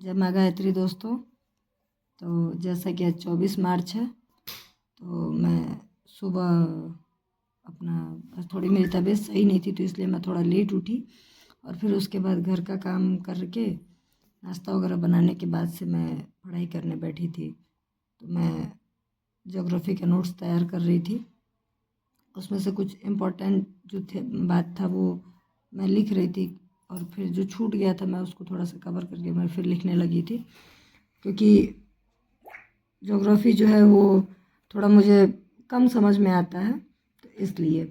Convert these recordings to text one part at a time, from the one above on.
जय माँ गायत्री दोस्तों। तो जैसा कि आज 24 मार्च है, तो मैं सुबह आज थोड़ी मेरी तबीयत सही नहीं थी, तो इसलिए मैं थोड़ा लेट उठी और फिर उसके बाद घर का काम करके नाश्ता वगैरह बनाने के बाद से मैं पढ़ाई करने बैठी थी। तो मैं ज्योग्राफी के नोट्स तैयार कर रही थी। उसमें से कुछ इम्पोर्टेंट जो थे बात था वो मैं लिख रही थी, और फिर जो छूट गया था मैं उसको थोड़ा सा कवर करके मैं फिर लिखने लगी थी, क्योंकि ज्योग्राफी जो है वो थोड़ा मुझे कम समझ में आता है, तो इसलिए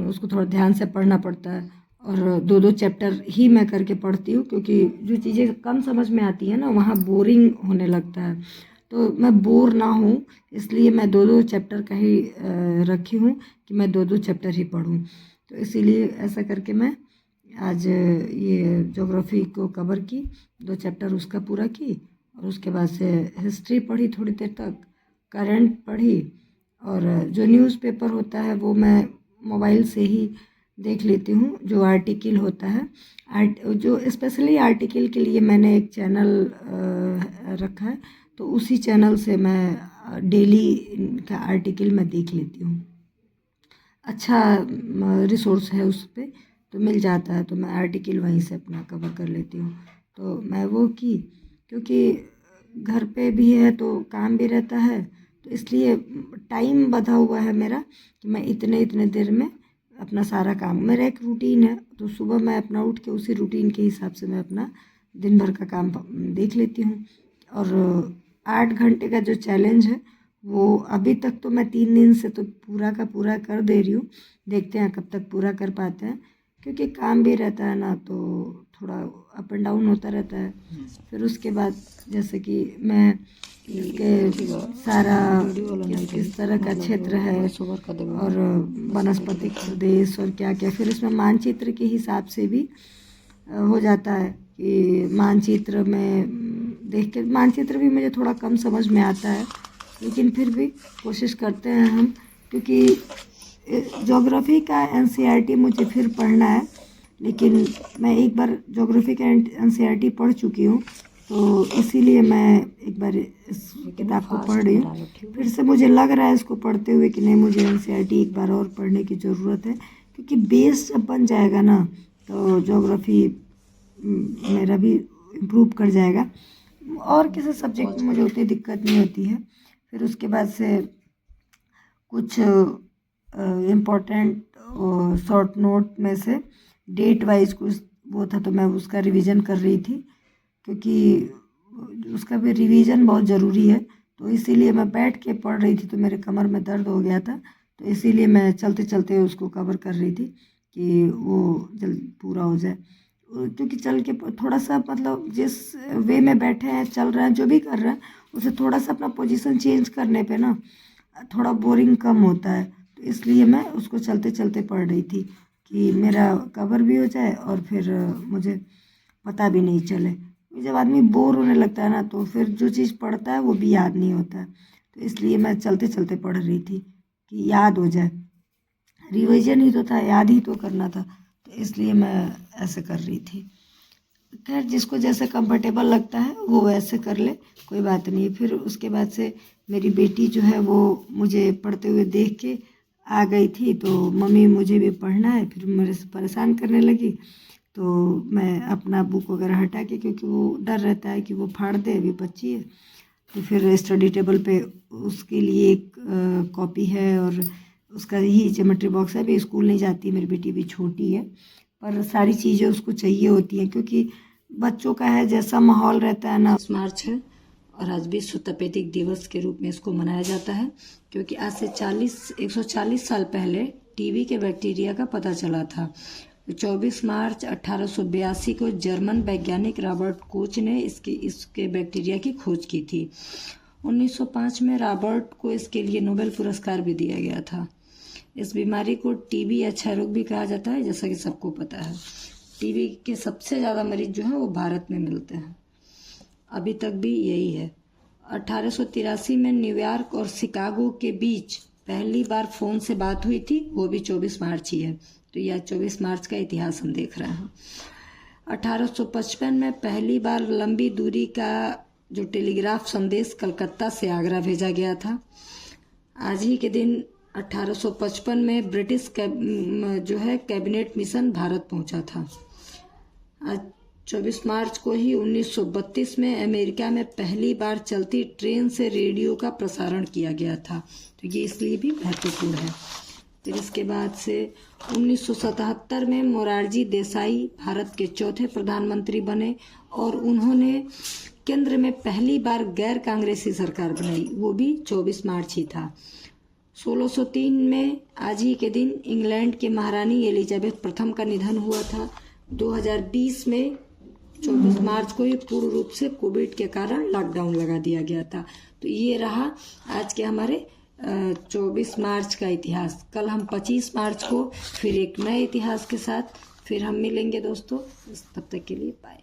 उसको थोड़ा ध्यान से पढ़ना पड़ता है। और दो दो चैप्टर ही मैं करके पढ़ती हूँ, क्योंकि जो चीज़ें कम समझ में आती है ना वहाँ बोरिंग होने लगता है, तो मैं बोर ना हूँ इसलिए मैं दो दो चैप्टर का ही रखी हूँ कि मैं दो दो चैप्टर ही पढूँ। तो इसीलिए ऐसा करके मैं आज ये ज्योग्राफी को कवर की, 2 चैप्टर उसका पूरा की, और उसके बाद से हिस्ट्री पढ़ी थोड़ी देर तक, करंट पढ़ी, और जो न्यूज़पेपर होता है वो मैं मोबाइल से ही देख लेती हूँ। जो आर्टिकल होता है जो स्पेशली आर्टिकल के लिए मैंने एक चैनल रखा है, तो उसी चैनल से मैं डेली का आर्टिकल मैं देख लेती हूँ। अच्छा रिसोर्स है उस पर, तो मिल जाता है, तो मैं आर्टिकल वहीं से अपना कवर कर लेती हूँ। तो मैं वो की, क्योंकि घर पे भी है तो काम भी रहता है, तो इसलिए टाइम बँधा हुआ है मेरा कि मैं इतने इतने देर में अपना सारा काम, मेरा एक रूटीन है, तो सुबह मैं अपना उठ के उसी रूटीन के हिसाब से मैं अपना दिन भर का काम देख लेती हूँ। और 8 घंटे का जो चैलेंज है वो अभी तक तो मैं 3 दिन से तो पूरा का पूरा कर दे रही हूँ। देखते हैं कब तक पूरा कर पाते हैं, क्योंकि काम भी रहता है ना, तो थोड़ा अप एंड डाउन होता रहता है। फिर उसके बाद जैसे कि मैं इसके सारा किस तरह का क्षेत्र है और वनस्पतिक प्रदेश और क्या क्या, फिर इसमें मानचित्र के हिसाब से भी हो जाता है कि मानचित्र में देख के, मानचित्र भी मुझे थोड़ा कम समझ में आता है, लेकिन फिर भी कोशिश करते हैं हम, क्योंकि ज्योग्राफी का एनसीईआरटी मुझे फिर पढ़ना है। लेकिन मैं एक बार ज्योग्राफी का एनसीईआरटी पढ़ चुकी हूँ, तो इसीलिए मैं एक बार इस किताब को पढ़ रही हूँ। फिर से मुझे लग रहा है इसको पढ़ते हुए कि नहीं, मुझे एनसीईआरटी एक बार और पढ़ने की ज़रूरत है, क्योंकि बेस जब बन जाएगा ना तो ज्योग्राफी मेरा भी इम्प्रूव कर जाएगा, और किसी सब्जेक्ट में मुझे उतनी दिक्कत नहीं होती है। फिर उसके बाद से कुछ इम्पोर्टेंट शॉर्ट नोट में से डेट वाइज कुछ वो था, तो मैं उसका रिवीजन कर रही थी, क्योंकि उसका भी रिवीजन बहुत ज़रूरी है। तो इसीलिए मैं बैठ के पढ़ रही थी, तो मेरे कमर में दर्द हो गया था, तो इसीलिए मैं चलते चलते उसको कवर कर रही थी कि वो जल्द पूरा हो जाए। क्योंकि चल के थोड़ा सा मतलब जिस वे में बैठे हैं, चल रहे हैं, जो भी कर रहे हैं, उसे थोड़ा सा अपना पोजीशन चेंज करने पे ना थोड़ा बोरिंग कम होता है। तो इसलिए मैं उसको चलते चलते पढ़ रही थी कि मेरा कवर भी हो जाए और फिर मुझे पता भी नहीं चले। जब आदमी बोर होने लगता है ना, तो फिर जो चीज़ पढ़ता है वो भी याद नहीं होता है, तो इसलिए मैं चलते चलते पढ़ रही थी कि याद हो जाए। रिवीजन ही तो था, याद ही तो करना था, तो इसलिए मैं ऐसे कर रही थी। खैर, जिसको जैसे कंफर्टेबल लगता है वो वैसे कर ले, कोई बात नहीं। फिर उसके बाद से मेरी बेटी जो है वो मुझे पढ़ते हुए देख के आ गई थी, तो मम्मी मुझे भी पढ़ना है, फिर मेरे से परेशान करने लगी। तो मैं अपना बुक वगैरह हटा के, क्योंकि वो डर रहता है कि वो फाड़ दे, अभी बच्ची है, तो फिर स्टडी टेबल पे उसके लिए एक कॉपी है, और उसका ही ज्योमेट्री बॉक्स है। अभी स्कूल नहीं जाती, मेरी बेटी भी छोटी है, पर सारी चीज़ें उसको चाहिए होती हैं, क्योंकि बच्चों का है जैसा माहौल रहता है ना। मार्च है और आज विश्व तपेदिक दिवस के रूप में इसको मनाया जाता है, क्योंकि आज से 140 साल पहले टीबी के बैक्टीरिया का पता चला था। 24 मार्च 1882 को जर्मन वैज्ञानिक रॉबर्ट कोच ने इसके बैक्टीरिया की खोज की थी। 1905 में रॉबर्ट को इसके लिए नोबेल पुरस्कार भी दिया गया था। इस बीमारी को टीबी या क्षय रोग भी कहा जाता है, जैसा कि सबको पता है। टीबी के सबसे ज़्यादा मरीज जो हैं वो भारत में मिलते हैं, अभी तक भी यही है। 1883 में न्यूयॉर्क और शिकागो के बीच पहली बार फ़ोन से बात हुई थी, वो भी 24 मार्च ही है। तो यह 24 मार्च का इतिहास हम देख रहे हैं। 1855 में पहली बार लंबी दूरी का जो टेलीग्राफ संदेश कलकत्ता से आगरा भेजा गया था। आज ही के दिन 1855 में ब्रिटिश कैबिनेट मिशन भारत पहुंचा था। आज 24 मार्च को ही 1932 में अमेरिका में पहली बार चलती ट्रेन से रेडियो का प्रसारण किया गया था, तो ये इसलिए भी महत्वपूर्ण है। फिर इसके बाद से 1977 में मोरारजी देसाई भारत के चौथे प्रधानमंत्री बने और उन्होंने केंद्र में पहली बार गैर कांग्रेसी सरकार बनाई, वो भी 24 मार्च ही था। 1603 में आज ही के दिन इंग्लैंड के महारानी एलिजाबेथ प्रथम का निधन हुआ था। 2020 में 24 मार्च को ही पूर्ण रूप से कोविड के कारण लॉकडाउन लगा दिया गया था। तो ये रहा आज के हमारे 24 मार्च का इतिहास। कल हम 25 मार्च को फिर एक नए इतिहास के साथ फिर हम मिलेंगे दोस्तों। तब तक के लिए बाय।